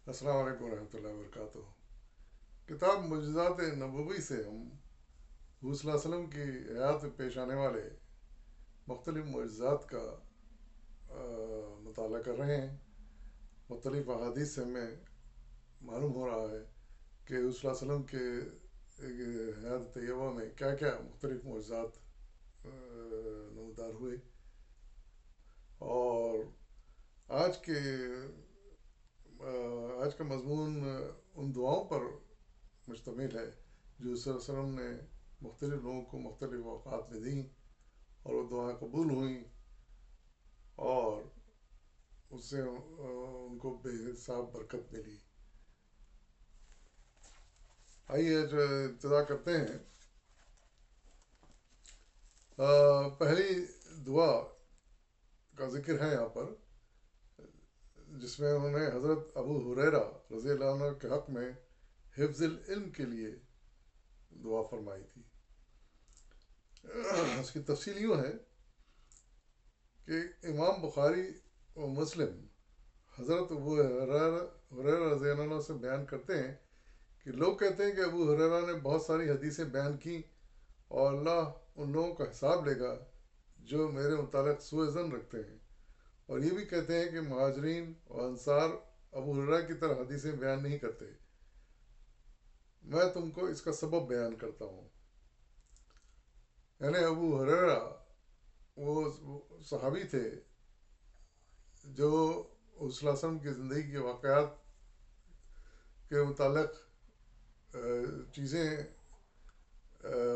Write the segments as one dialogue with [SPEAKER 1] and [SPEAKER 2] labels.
[SPEAKER 1] السلام علیکم ورحمۃ اللہ وبرکاتہ۔ کتاب معجزات نبوی سے ہم حضور صلی اللہ علیہ وسلم کی حیات میں پیش آنے والے مختلف معجزات کا مطالعہ کر رہے ہیں۔ مختلف احادیث سے ہمیں معلوم ہو رہا ہے کہ حضور صلی اللہ علیہ وسلم کے حیات طیبہ میں کیا کیا مختلف معجزات نمودار ہوئے، اور آج کے آج کا مضمون ان دعاؤں پر مشتمل ہے جو صلی اللہ علیہ وسلم نے مختلف لوگوں کو مختلف اوقات میں دیں، اور وہ دعائیں قبول ہوئیں، اور اس سے ان کو بے حساب برکت ملی۔ آئیے جو ابتدا کرتے ہیں۔ پہلی دعا کا ذکر ہے یہاں پر، جس میں انہوں نے حضرت ابو ہریرہ رضی اللہ عنہ کے حق میں حفظ العلم کے لیے دعا فرمائی تھی۔ اس کی تفصیل یوں ہے کہ امام بخاری و مسلم حضرت ابو ہریرہ رضی اللہ عنہ سے بیان کرتے ہیں کہ لوگ کہتے ہیں کہ ابو ہریرہ نے بہت ساری حدیثیں بیان کی، اور اللہ ان لوگوں کا حساب لے گا جو میرے متعلق سوء ظن رکھتے ہیں، اور یہ بھی کہتے ہیں کہ مہاجرین اور انصار ابو ہریرہ کی طرح حدیثیں بیان نہیں کرتے۔ میں تم کو اس کا سبب بیان کرتا ہوں۔ یعنی ابو ہریرہ وہ صحابی تھے جو صلی اللہ علیہ وسلم کی زندگی کے واقعات کے متعلق چیزیں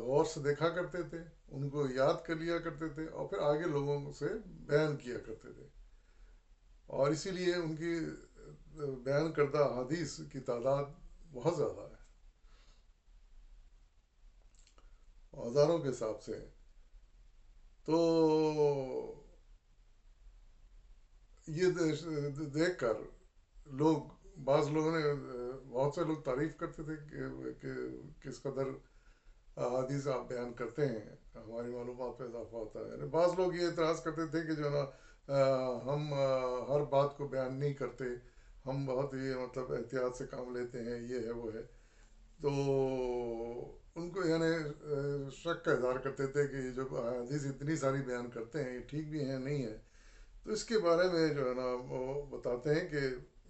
[SPEAKER 1] غور سے دیکھا کرتے تھے، ان کو یاد کر لیا کرتے تھے، اور پھر آگے لوگوں سے بیان کیا کرتے تھے، اور اسی لیے ان کی بیان کردہ حدیث کی تعداد بہت زیادہ ہے، ہزاروں کے حساب سے۔ تو یہ دیکھ کر بعض لوگوں نے بہت سے لوگ تعریف کرتے تھے کہ کس قدر حدیث آپ بیان کرتے ہیں، ہماری معلومات میں اضافہ ہوتا ہے۔ یعنی بعض لوگ یہ اعتراض کرتے تھے کہ جو نا ہم ہر بات کو بیان نہیں کرتے، ہم بہت ہی مطلب احتیاط سے کام لیتے ہیں، یہ ہے وہ ہے۔ تو ان کو یعنی شک کا اظہار کرتے تھے کہ جو حدیث اتنی ساری بیان کرتے ہیں یہ ٹھیک بھی ہیں نہیں ہے۔ تو اس کے بارے میں جو ہے نا وہ بتاتے ہیں کہ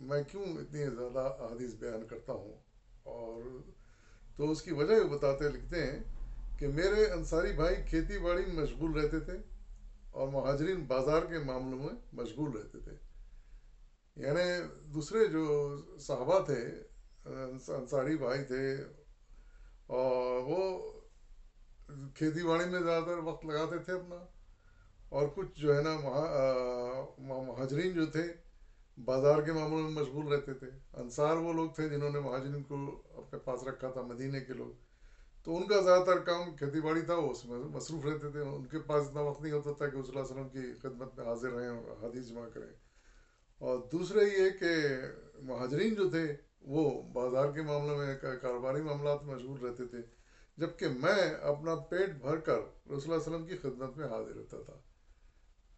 [SPEAKER 1] میں کیوں اتنی زیادہ حدیث بیان کرتا ہوں، اور تو اس کی وجہ یہ بتاتے لکھتے ہیں کہ میرے انصاری بھائی کھیتی باڑی میں مشغول رہتے تھے، اور مہاجرین بازار کے معاملوں میں مشغول رہتے تھے۔ یعنی دوسرے جو صحابہ تھے، انصاری بھائی تھے، اور وہ کھیتی باڑی میں زیادہ تر وقت لگاتے تھے اپنا، اور کچھ جو ہے نا مہاجرین جو تھے بازار کے معاملوں میں مشغول رہتے تھے۔ انصار وہ لوگ تھے جنہوں نے مہاجرین کو اپنے پاس رکھا تھا، مدینے کے لوگ، تو ان کا زیادہ تر کام کھیتی باڑی تھا، وہ اس میں مصروف رہتے تھے، ان کے پاس اتنا وقت نہیں ہوتا تھا کہ صلی اللہ علیہ وسلم کی خدمت میں حاضر رہیں اور حدیث جمع کریں۔ اور دوسرے یہ کہ مہاجرین جو تھے وہ بازار کے معاملوں میں کاروباری معاملات میں مشغول رہتے تھے، جبکہ میں اپنا پیٹ بھر کر رسول اللہ علیہ وسلم کی خدمت میں حاضر رہتا تھا۔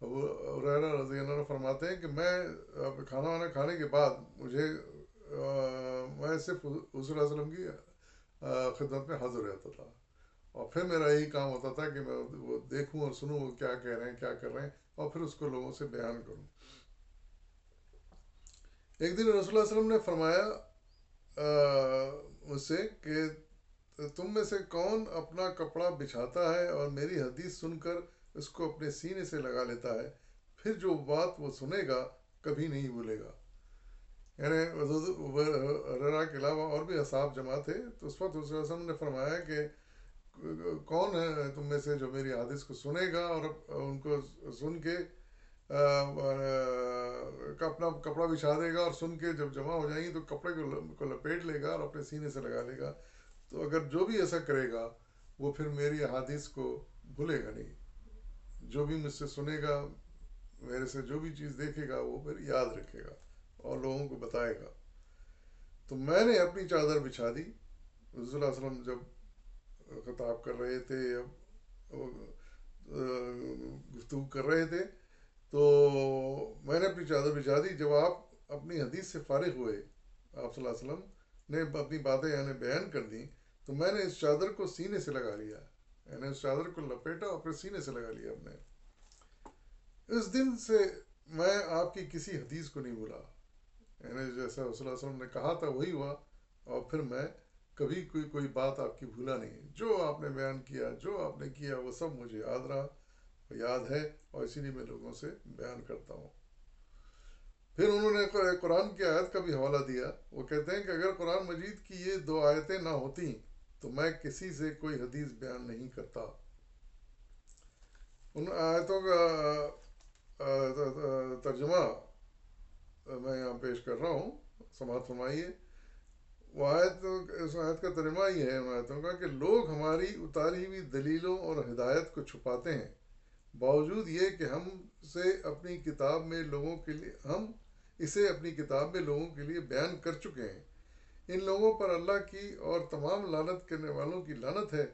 [SPEAKER 1] ابو ہریرہ رضی اللہ عنہ فرماتے ہیں کہ میں کھانا وانا کھانے کے بعد میں صرف حضور صلی اللہ علیہ وسلم کی خدمت میں حاضر رہتا تھا، اور پھر میرا یہی کام ہوتا تھا کہ میں وہ دیکھوں اور سنوں وہ کیا کہہ رہے ہیں، کیا کر رہے ہیں، اور پھر اس کو لوگوں سے بیان کروں۔ ایک دن رسول اللہ علیہ وسلم نے فرمایا مجھ سے کہ تم میں سے کون اپنا کپڑا بچھاتا ہے اور میری حدیث سن کر اس کو اپنے سینے سے لگا لیتا ہے، پھر جو بات وہ سنے گا کبھی نہیں بھولے گا۔ یعنی حضرت ہریرہ کے علاوہ اور بھی اصحاب جمع تھے، تو اس وقت رسول اللہ علیہ وسلم نے فرمایا کہ کون ہے تم میں سے جو میری حدیث کو سنے گا اور ان کو سن کے اپنا کپڑا بچھا دے گا، اور سن کے جب جمع ہو جائیں گی تو کپڑے کو لپیٹ لے گا اور اپنے سینے سے لگا لے گا۔ تو اگر جو بھی ایسا کرے گا وہ پھر میری احادیث کو بھولے گا نہیں، جو بھی مجھ سے سنے گا، میرے سے جو بھی چیز دیکھے گا وہ پھر یاد رکھے گا اور لوگوں کو بتائے گا۔ تو میں نے اپنی چادر بچھا دی۔ رسول اللہ علیہ وسلم جب خطاب کر رہے تھے، گفتگو کر رہے تھے، تو میں نے اپنی چادر بچھا دی۔ جب آپ اپنی حدیث سے فارغ ہوئے آپ صلی اللہ علیہ وسلم نے اپنی باتیں یعنی بیان کر دیں تو میں نے اس چادر کو سینے سے لگا لیا، یعنی اس چادر کو لپیٹا اور پھر سینے سے لگا لیا اپنے. اس دن سے میں آپ کی کسی حدیث کو نہیں بھولا، یعنی جیسا رسول اللہ علیہ وسلم نے کہا تھا وہی ہوا، اور پھر میں کبھی کوئی بات آپ کی بھولا نہیں. جو آپ نے بیان کیا، جو آپ نے کیا، وہ سب مجھے یاد رہا، یاد ہے، اور اسی لیے میں لوگوں سے بیان کرتا ہوں. پھر انہوں نے قرآن کی آیت کا بھی حوالہ دیا. وہ کہتے ہیں کہ اگر قرآن مجید کی یہ دو آیتیں نہ ہوتیں تو میں کسی سے کوئی حدیث بیان نہیں کرتا. ان آیتوں کا ترجمہ میں یہاں پیش کر رہا ہوں، سماعت فرمائیے. وہ آیت، اس آیت کا ترجمہ یہ ہے ان آیتوں کا کہ لوگ ہماری اتاری ہوئی دلیلوں اور ہدایت کو چھپاتے ہیں، باوجود یہ کہ ہم سے اپنی کتاب میں لوگوں کے لیے ہم اسے اپنی کتاب میں لوگوں کے لیے بیان کر چکے ہیں. ان لوگوں پر اللہ کی اور تمام لعنت کرنے والوں کی لعنت ہے،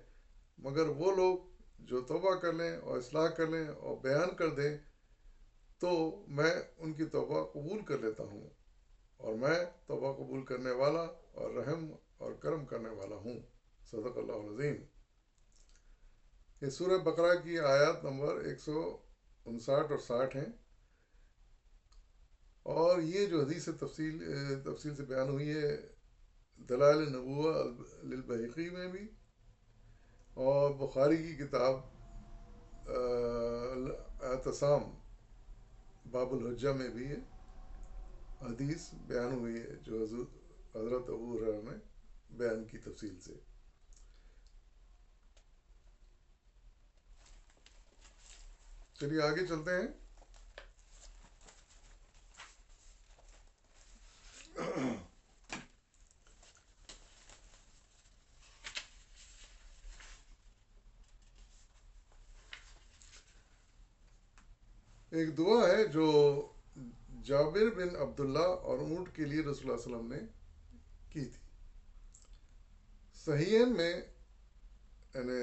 [SPEAKER 1] مگر وہ لوگ جو توبہ کر لیں اور اصلاح کر لیں اور بیان کر دیں تو میں ان کی توبہ قبول کر لیتا ہوں، اور میں توبہ قبول کرنے والا اور رحم اور کرم کرنے والا ہوں. صدق اللہ العظیم. یہ سورہ بقرہ کی آیات نمبر 159 اور 60 ہیں. اور یہ جو حدیث تفصیل سے بیان ہوئی ہے دلائل نبوہ للبیہقی میں بھی، اور بخاری کی کتاب اعتصام باب الحجہ میں بھی ہے، حدیث بیان ہوئی ہے جو حضرت ابو ہریرہ نے بیان کی تفصیل سے. چلیے آگے چلتے ہیں. ایک دعا ہے جو جابر بن عبداللہ اور اونٹ کے لیے رسول اللہ صلی اللہ علیہ وسلم نے کی تھی. صحیحین میں یعنی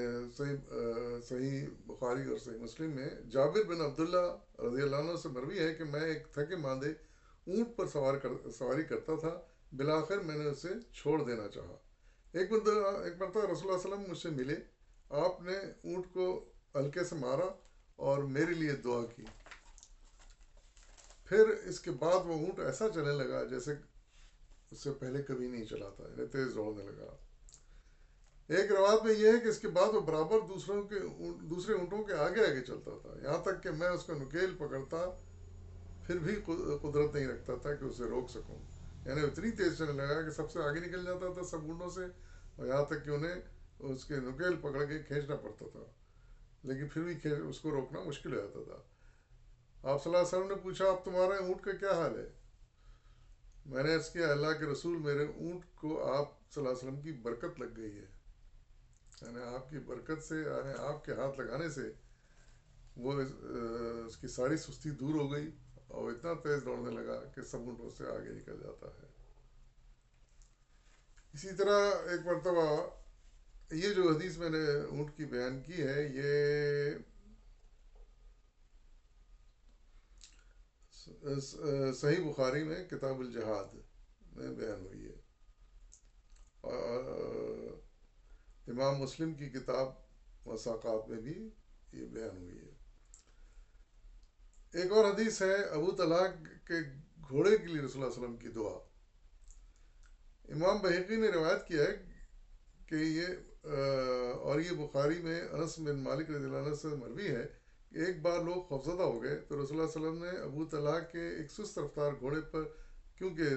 [SPEAKER 1] صحیح بخاری اور صحیح مسلم میں جابر بن عبداللہ رضی اللہ عنہ سے مروی ہے کہ میں ایک تھکے ماندے اونٹ پر سواری کرتا تھا، بالآخر میں نے اسے چھوڑ دینا چاہا. ایک مرتبہ رسول اللہ صلی اللہ علیہ وسلم مجھ سے ملے، آپ نے اونٹ کو ہلکے سے مارا اور میرے لیے دعا کی. پھر اس کے بعد وہ اونٹ ایسا چلنے لگا جیسے اس سے پہلے کبھی نہیں چلا تھا، یعنی تیز دوڑنے لگا. ایک روایت میں یہ ہے کہ اس کے بعد وہ برابر دوسرے اونٹوں کے آگے آگے چلتا تھا، یہاں تک کہ میں اس کا نکیل پکڑتا پھر بھی قدرت نہیں رکھتا تھا کہ اسے روک سکوں. یعنی اتنی تیز چلنے لگا کہ سب سے آگے نکل جاتا تھا سب اونٹوں سے، اور یہاں تک کہ انہیں اس کے نکیل پکڑ کے کھینچنا پڑتا تھا، لیکن پھر بھی اس کو روکنا مشکل ہو جاتا تھا. آپ صلی اللہ علیہ وسلم نے پوچھا اب تمہارے اونٹ کا کیا حال ہے؟ میں نے عرض کیا اللہ کے رسول میرے اونٹ کو آپ صلی اللہ علیہ وسلم کی برکت لگ گئی ہے، یعنی آپ کی برکت سے، یعنی آپ کے ہاتھ لگانے سے وہ اس کی ساری سستی دور ہو گئی اور اتنا تیز دوڑنے لگا کہ سب اونٹوں سے آگے نکل جاتا ہے. اسی طرح ایک مرتبہ یہ جو حدیث میں نے اونٹ کی بیان کی ہے یہ صحیح بخاری میں کتاب الجہاد میں بیان ہوئی ہے، اور امام مسلم کی کتاب مساقات میں بھی یہ بیان ہوئی ہے. ایک اور حدیث ہے ابو طلحہ کے گھوڑے کے لیے رسول اللہ صلی اللہ علیہ وسلم کی دعا. امام بہقی نے روایت کیا ہے کہ اور یہ بخاری میں انس بن مالک رضی اللہ عنہ سے مروی ہے کہ ایک بار لوگ خوفزدہ ہو گئے تو رسول اللہ صلی اللہ علیہ وسلم نے ابو طلحہ کے ایک سست رفتار گھوڑے پر، کیونکہ رسول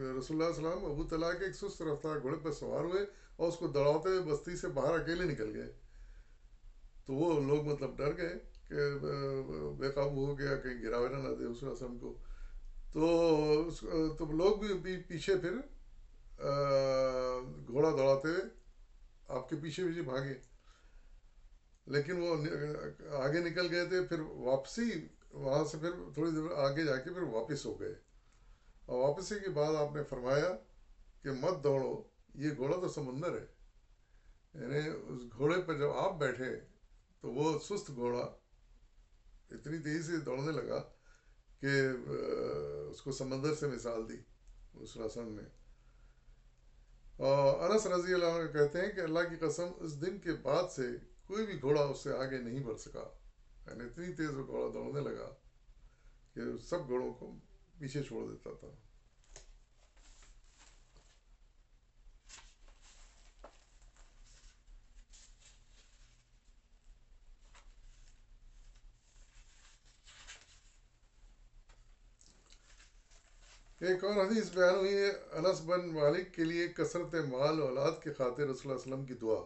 [SPEAKER 1] اللہ صلی اللہ علیہ وسلم ابو طلحہ کے ایک سست رفتار گھوڑے پر سوار ہوئے اور اس کو دوڑاتے ہوئے بستی سے باہر اکیلے نکل گئے. تو وہ لوگ مطلب ڈر گئے کہ بے قابو ہو گیا، کہیں گراوے نہ دے رسول اللہ صلی اللہ علیہ وسلم کو. تو لوگ بھی پیچھے پھر گھوڑا دوڑاتے ہوئے آپ کے پیچھے پیچھے بھاگے، لیکن وہ آگے نکل گئے تھے. پھر واپسی وہاں سے پھر تھوڑی دیر آگے جا کے پھر واپس ہو گئے، اور واپسی کے بعد آپ نے فرمایا کہ مت دوڑو، یہ گھوڑا تو سمندر ہے. یعنی اس گھوڑے پر جب آپ بیٹھے تو وہ سست گھوڑا اتنی تیزی سے دوڑنے لگا کہ اس کو سمندر سے مثال دی. صلی اللہ علیہ وسلم نے. اور انس رضی اللہ عنہ کہتے ہیں کہ اللہ کی قسم اس دن کے بعد سے کوئی بھی گھوڑا اس سے آگے نہیں بڑھ سکا. یعنی اتنی تیز وہ گھوڑا دوڑنے لگا کہ سب گھوڑوں کو پیچھے چھوڑ دیتا تھا. ایک اور حدیث بیان ہوئی ہے انس بن مالک کے لیے کثرت مال و اولاد کی خاطر رسول اللہ علیہ وسلم کی دعا.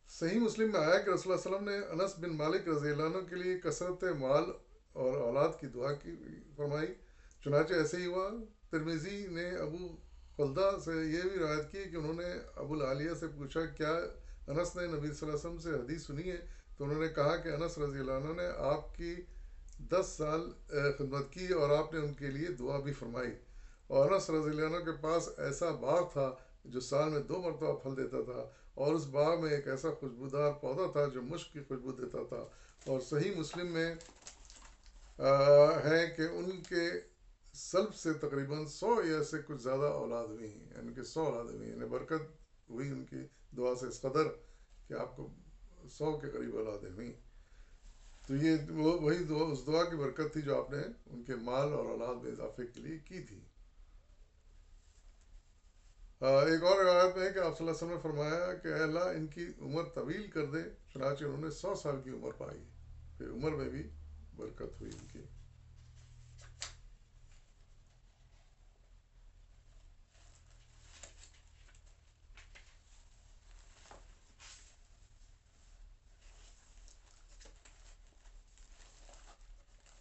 [SPEAKER 1] صحیح مسلم میں آیا کہ رسول اللہ علیہ وسلم نے انس بن مالک رضی اللہ عنہ کے لیے کثرت مال اور اولاد کی دعا کی فرمائی. چنانچہ ایسے ہی ہوا. ترمذی نے ابو خلدہ سے یہ بھی روایت کی کہ انہوں نے ابو العالیہ سے پوچھا کیا انس نے نبی صلی اللہ علیہ وسلم سے حدیث سنی ہے؟ تو انہوں نے کہا کہ انس رضی اللہ عنہ نے آپ کی 10 سال خدمت کی اور آپ نے ان کے لیے دعا بھی فرمائی. اور انس رضی اللہ عنہ کے پاس ایسا باغ تھا جو سال میں 2 مرتبہ پھل دیتا تھا، اور اس باغ میں ایک ایسا خوشبودار پودا تھا جو مشک کی خوشبو دیتا تھا. اور صحیح مسلم میں ہے کہ ان کے سلب سے تقریباً 100 یا سے کچھ زیادہ اولاد ہوئی ہیں، یعنی کہ 100 اولاد ہوئی ہیں. یعنی برکت ہوئی ان کی دعا سے اس قدر کہ آپ کو 100 کے قریب اولادیں ہوئیں. تو یہ وہی دعا، اس دعا کی برکت تھی جو آپ نے ان کے مال اور اولاد میں اضافے کے لیے کی تھی. ایک اور روایت میں ہے کہ آپ صلی اللہ علیہ وسلم نے فرمایا کہ اے اللہ ان کی عمر طویل کر دے. چنانچہ انہوں نے 100 سال کی عمر پائی. پھر عمر میں بھی برکت ہوئی ان کی.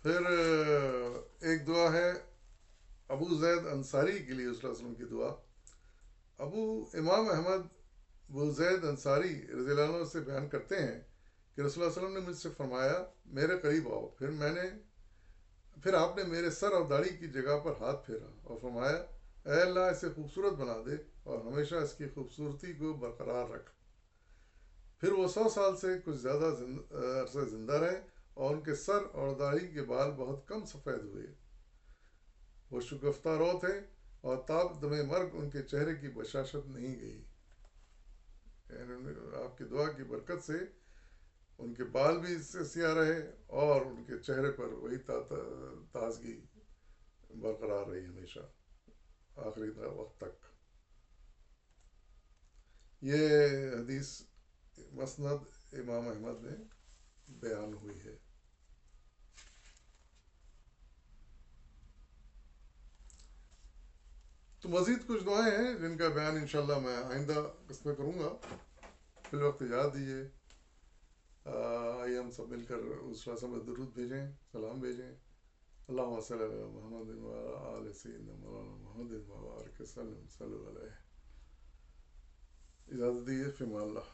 [SPEAKER 1] پھر ایک دعا ہے ابو زید انصاری کے لیے صلی اللہ علیہ وسلم کی دعا. امام احمد ابو زید انصاری رضی اللہ عنہ سے بیان کرتے ہیں کہ رسول اللہ علیہ وسلم نے مجھ سے فرمایا میرے قریب آؤ. پھر آپ نے میرے سر اور داڑھی کی جگہ پر ہاتھ پھیرا اور فرمایا اے اللہ اسے خوبصورت بنا دے اور ہمیشہ اس کی خوبصورتی کو برقرار رکھ. پھر وہ 100 سال سے کچھ زیادہ عرصہ زندہ رہے اور ان کے سر اور داڑھی کے بال بہت کم سفید ہوئے. وہ شگفتہ رو تھے اور تاب دم مرگ ان کے چہرے کی بشاشت نہیں گئی. یعنی آپ کی دعا کی برکت سے ان کے بال بھی اس سے سیاہ رہے اور ان کے چہرے پر وہی تازگی برقرار رہی ہمیشہ آخری وقت تک. یہ حدیث مسند امام احمد میں بیان ہوئی ہے. تو مزید کچھ دعائیں ہیں جن کا بیان انشاءاللہ میں آئندہ قسط میں کروں گا. فی الوقت اجازت دیجیے. آئیے ہم سب مل کر اس واسطے میں درود بھیجیں، سلام بھیجیں. اللہم صلی علی محمد وعلی آل سیدنا مولانا محمد وبارک وسلم صلی اللہ علیہ. اجازت دیجیے، فی امان اللہ.